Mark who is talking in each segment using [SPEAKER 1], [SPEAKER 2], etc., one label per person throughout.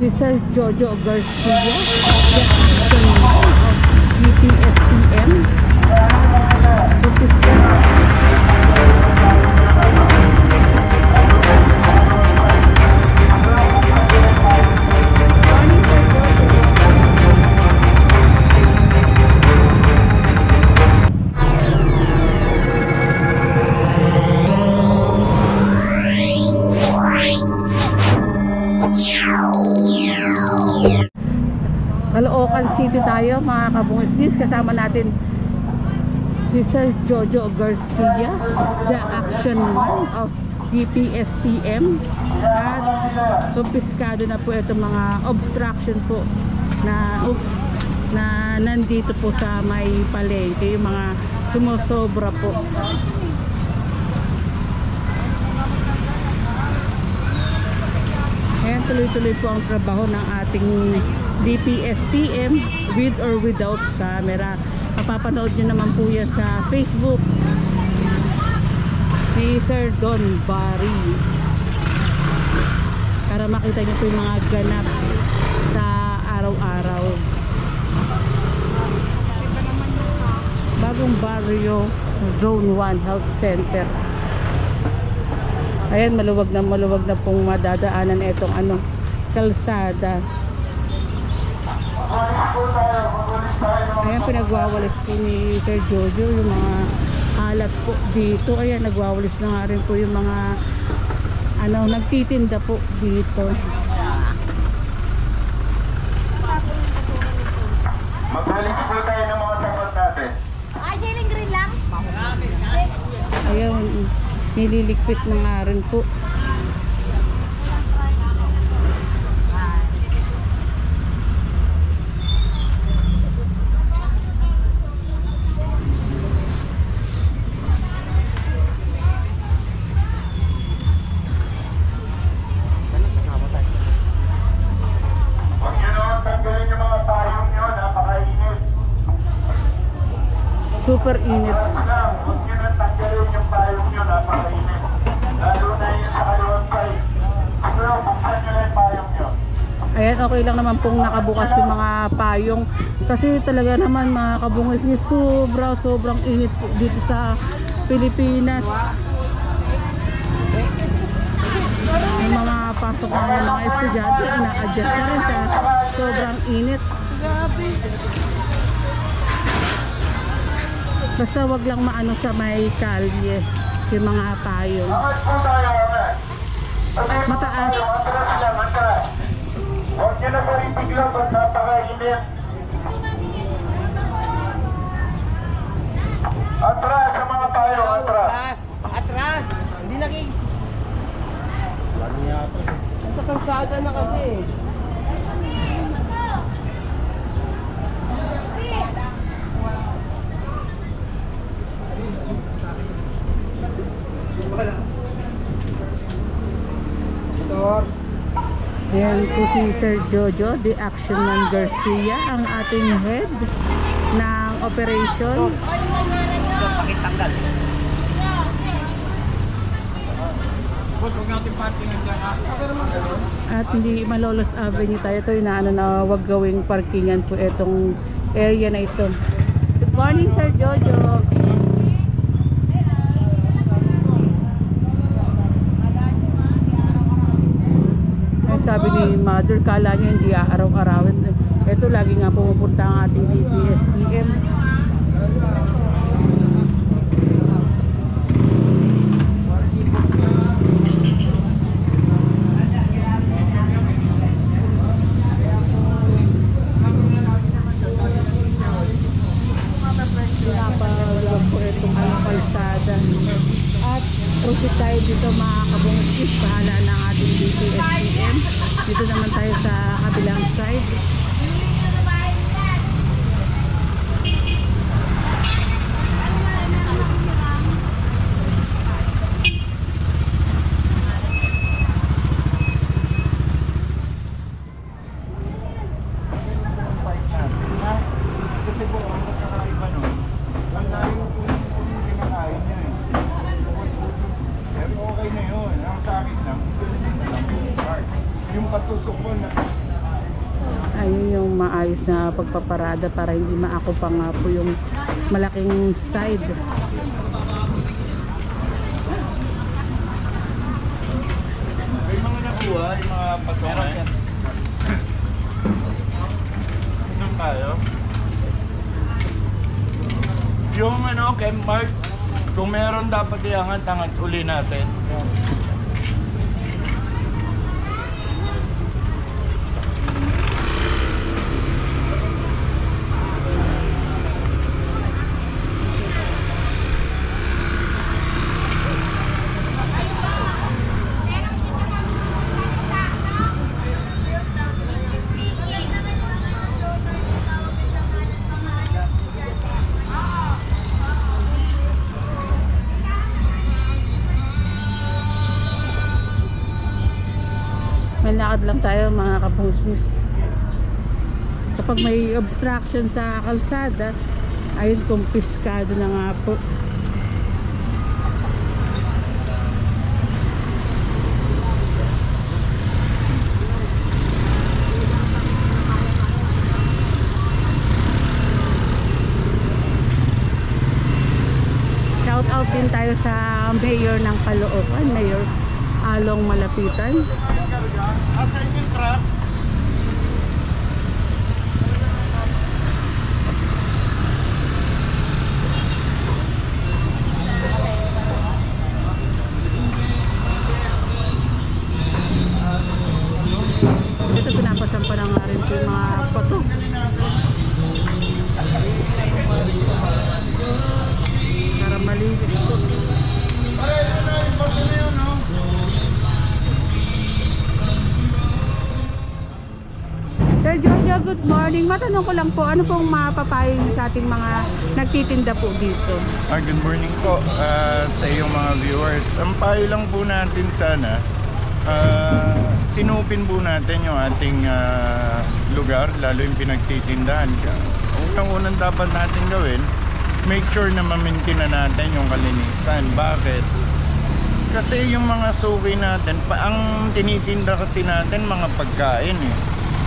[SPEAKER 1] Sir Jojo Garcia, the action of GPSTM. Caloocan City tayo mga kabungis. Kasama natin si Sir Jojo Garcia, the action man of GPSTM. At kumpiskado na po itong mga obstruction po na nandito po sa may palengke, yung mga sumusobra po. Ayan, tuloy-tuloy po ang trabaho ng ating DPSTM with or without camera. Mapapanood nyo naman po yan sa Facebook ni Sir Don Barry para makita nyo po yung mga ganap sa araw-araw. Bagong barrio, Zone 1 Health Center. Ayan, maluwag na pong madadaanan itong kalsada. Ayan, pinagwawalis po ni Sir Jojo yung mga alat po dito. Ayan, nagwawalis na nga rin po yung mga nagtitinda po dito.
[SPEAKER 2] Maghalis po tayo ng mga sagot natin.
[SPEAKER 3] Ay, siling green lang?
[SPEAKER 1] Ayan, nililigpit na nga rin po. Super init.
[SPEAKER 2] Huwag nyo nang tanggalin yung payong nyo, napakainit. Lalo na yung sa kaliwang side. Pero buksan nyo lang yung payong nyo.
[SPEAKER 1] Ayan, okay lang naman pong nakabukas yung mga payong. Kasi talaga naman mga kabungis, sobrang init po dito sa Pilipinas. Yung mga pasok na ng mga estudyante, ina-adjust na rin sa sobrang init. Basta wag lang maano sa may kalye yung mga payong. Mataas.
[SPEAKER 2] Huwag nyo na pa rin biglang ba't napakainit. Atras sa mga payong, atras.
[SPEAKER 4] Atras! Hindi naging... Nasa kalsada na kasi.
[SPEAKER 1] Ayan po si Sir Jojo, the action man Garcia, ang ating head ng operation.
[SPEAKER 4] Pakitanggal.
[SPEAKER 1] At hindi Malolos Avenue tayo. Ito yung na wag gawing parkingan po itong area na ito. Good morning Sir Jojo. Sabi ni Mother, kala nyo hindi araw-arawin. Ito, lagi nga pumupunta ang ating DPSTM. Pinapalawag po itong kalsada. At proceed tayo dito mga kabungis. Bahala na ang ating DPSTM. Dito naman tayo sa kabilang side.
[SPEAKER 2] Kasi po, ang nakakaiba nun, ang layo po yung kinakain niya eh. Pero okay na yun. Ang sa akin lang, ito na lang yung part. Yung patusok ko na
[SPEAKER 1] Ayun yung maayos na pagpaparada para hindi maako pa nga po yung malaking side.
[SPEAKER 2] May mga nakuha, yung mga patungan. Doon tayo. Yung ano, Mark, kung meron dapat iangat, angat uli natin.
[SPEAKER 1] Lakad lang tayo mga kabungsmis. Kapag may obstruction sa kalsada, ayun kumpiskado na nga po. Shout out din tayo sa mayor ng Caloocan, Mayor Along Malapitan.
[SPEAKER 2] Asan yung truck?
[SPEAKER 1] Ito pinapasan pa na nga rin po yung mga pato. Para malinis po. Sir Jojo, good morning. Matanong ko lang po, ano pong mapapayo niyo sa ating mga nagtitinda po dito?
[SPEAKER 2] Good morning po sa iyong mga viewers. Ang payo lang po natin sana, sinupin po natin yung ating lugar, lalo yung pinagtitindahan. Unang-unang dapat natin gawin, make sure na ma-maintain na natin yung kalinisan. Bakit? Kasi yung mga suki natin, ang tinitinda kasi natin mga pagkain eh.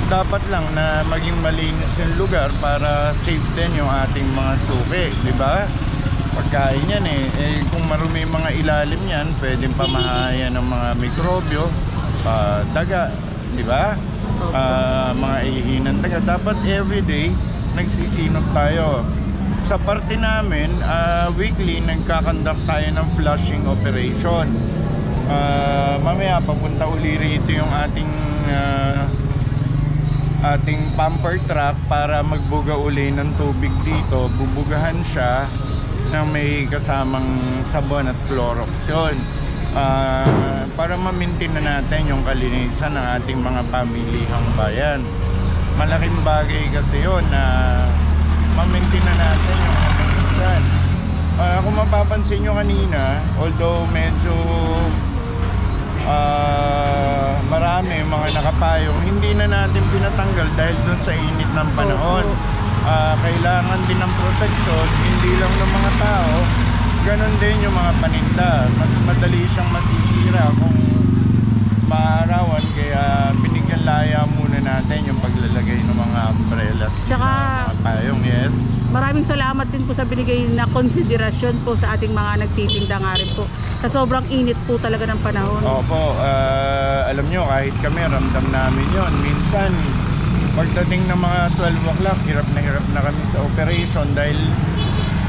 [SPEAKER 2] Dapat lang na maging malinis yung lugar para safe din yung ating mga suki, di ba? Pagkain yan kung marumi yung mga ilalim yan, pwedeng pamahayan ng mga mikrobyo, daga, di ba? Mga ihinan daga. Dapat everyday nagsisinop tayo. Sa parte namin, weekly nagkakandak tayo ng flushing operation. Mamaya papunta uli rito yung ating pumper truck para magbuga uli ng tubig dito. Bubugahan siya ng may kasamang sabon at Clorox yun. Para ma-maintain na natin yung kalinisan ng ating mga pamilihang bayan. Malaking bagay kasi yun na ma-maintain na natin yung kalinisan. Kung mapapansin nyo kanina, although medyo marami mga nakapayong, hindi na natin pinatanggal dahil dun sa init ng panahon. Kailangan din ng proteksyon, hindi lang ng mga tao, ganun din yung mga paninda. Mas madali siyang masisira kung maarawan, kaya binigyan laya muna natin yung paglalagay ng mga umbrellas.
[SPEAKER 1] Tsaka
[SPEAKER 2] mga payong, yes.
[SPEAKER 1] Maraming salamat din po sa binigay na konsiderasyon po sa ating mga nagtitinda nga rin po. Sa sobrang init po talaga ng panahon.
[SPEAKER 2] Opo, alam nyo, kahit kami, ramdam namin yon. Minsan, pagdating ng mga 12 o'clock, hirap na kami sa operation dahil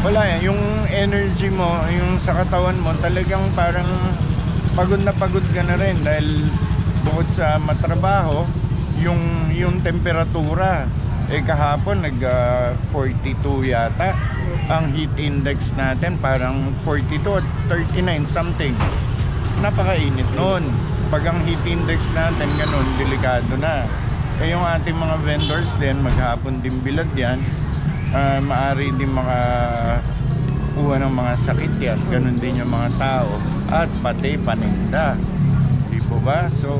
[SPEAKER 2] wala yan. Yung energy mo, yung sa katawan mo, talagang parang pagod ka na rin dahil bukod sa matrabaho, yung temperatura, kahapon nag 42 yata ang heat index natin, parang 42 or 39 something. Napakainit noon. Pag ang heat index natin ganun, delikado na. Yung ating mga vendors din, maghapon din bilad yan, maari din kuha ng mga sakit yan. Ganun din yung mga tao at pati paninda, di po ba? So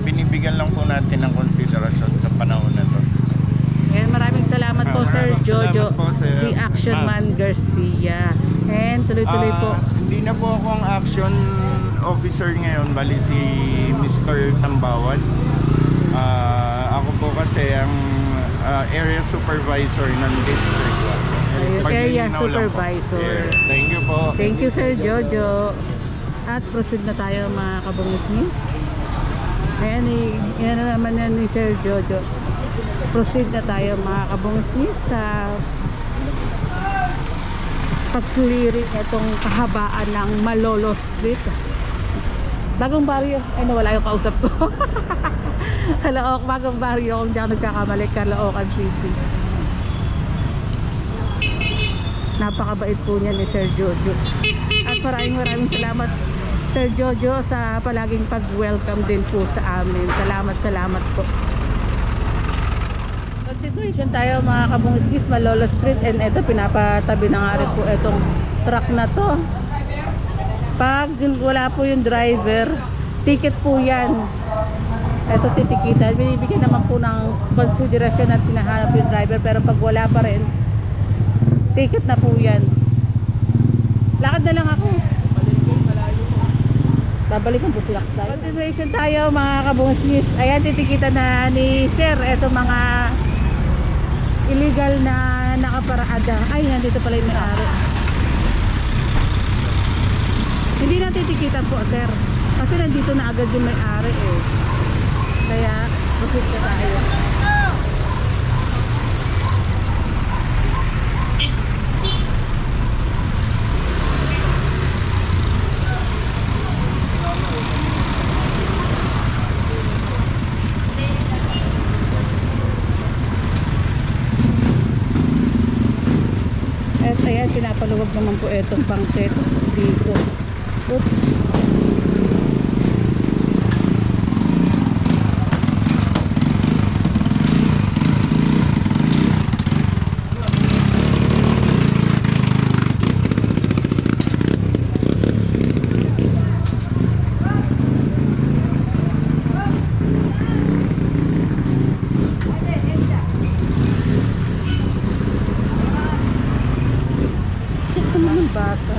[SPEAKER 2] binibigyan lang po natin ng konsiderasyon sa panahon na to.
[SPEAKER 1] And maraming salamat po Sir Jojo,
[SPEAKER 2] po,
[SPEAKER 1] the Action Man Garcia. And tuloy-tuloy po.
[SPEAKER 2] Hindi na po ako ang action officer ngayon, bali si Mr. Tambawan. Ako po kasi area supervisor ng district.
[SPEAKER 1] Ayun, area
[SPEAKER 2] Paglilinaw lang po.
[SPEAKER 1] supervisor.
[SPEAKER 2] Yes. Thank you po.
[SPEAKER 1] Thank you, Sir Jojo. At proceed na tayo mga kabungisnis. Ayan, yan na naman yan ni Sir Jojo. Proceed na tayo mga kabungisnis sa pag-clearing itong kahabaan ng Malolo Street. Bagong baryo. Ay, nawala yung kausap ko. Kalaok, bagong baryo. Kung di ako nagkakamali, Caloocan City. Napakabait po niya ni Sir Jojo. At maraming salamat Sir Jojo sa palaging pag-welcome din po sa amin. Salamat po. Continuation tayo mga kabungisnis, Malolo Street, and ito pinapatabi na nga rin po itong truck na to. Pag wala po yung driver, ticket po yan. Ito titikitan. Binibigyan naman po ng konsiderasyon at pinahanap yung driver, pero pag wala pa rin, ticket na po yan. Lakad na lang ako. Babalik ang busilak tayo. Continuation tayo mga kabungisnis. Ayan, titikitan na ni Sir ito mga illegal na nakaparada. Ay, nandito pala yung may-ari. Hindi na titikitan po, Sir, kasi nandito na agad yung may-ari eh. Kaya proceed na tayo. At ayan, pinapaluwag naman po itong pangket dito. Oops. Ito naman bata.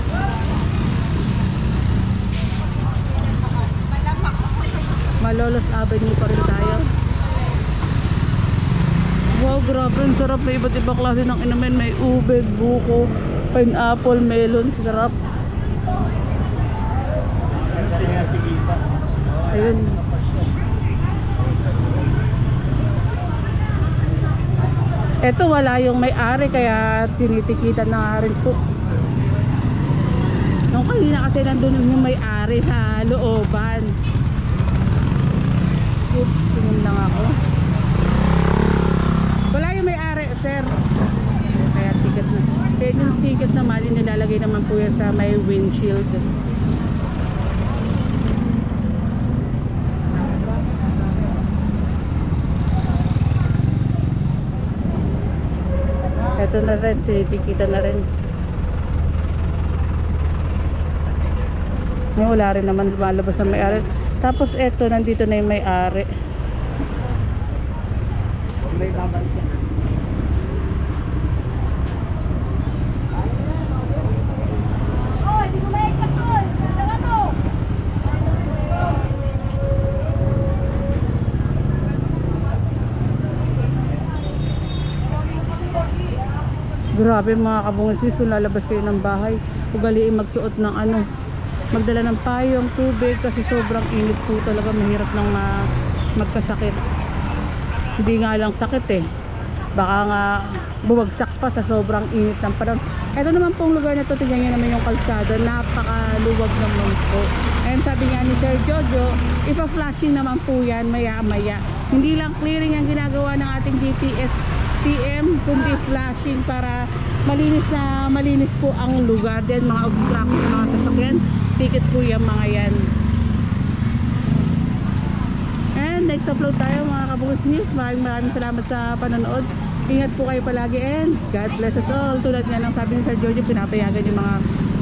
[SPEAKER 1] Malolos Avenue pa rin tayo. Wow, grabe, ang sarap. May iba't ibang klase ng inumin. May ube, buko, pineapple, melon. Sarap. Ayun. Eto wala yung may-ari kaya tinitikitan na nga rin po. Nung kanina kasi nandun yung may-ari sa looban. Oops, tingin lang ako. Wala yung may-ari, sir. Kaya ticket na. Kaya yung ticket naman, nilalagay naman po yan sa may windshield. Ito na rin, tinitikita na rin. Wala rin naman lumalabas na may-ari. Tapos eto, nandito na yung may-ari.
[SPEAKER 4] May babalik siya.
[SPEAKER 3] Hindi ko maikat to. Tama to.
[SPEAKER 1] Grabe mga kabungisis, kung lalabas kayo ng bahay, ugaliin magsuot ng ano, magdala ng payong, tubig, kasi sobrang init po talaga, mahirap nang magkasakit. Hindi nga lang sakit eh, baka nga bumagsak pa sa sobrang init ng panahon. Ito naman pong lugar na to, tingnan nyo naman yung kalsada, napakaluwag naman po. And sabi nga ni Sir Jojo, ipa-flashing naman po yan maya maya. Hindi lang clearing ang ginagawa ng ating DPS-TM, kundi flashing para malinis po ang lugar. Then mga obstruction ng mga sasakyan, ticket po yung mga yan. And next upload tayo mga kabungisnis. Maraming salamat sa panonood. Ingat po kayo palagi and God bless us all. Tulad nga ng sabi ni Sir Jojo, pinapayagan yung mga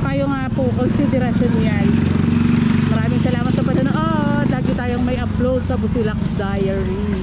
[SPEAKER 1] payo nga po, konsiderasyon yan. Maraming salamat sa panonood. Lagi tayong may upload sa Busilak's Diary.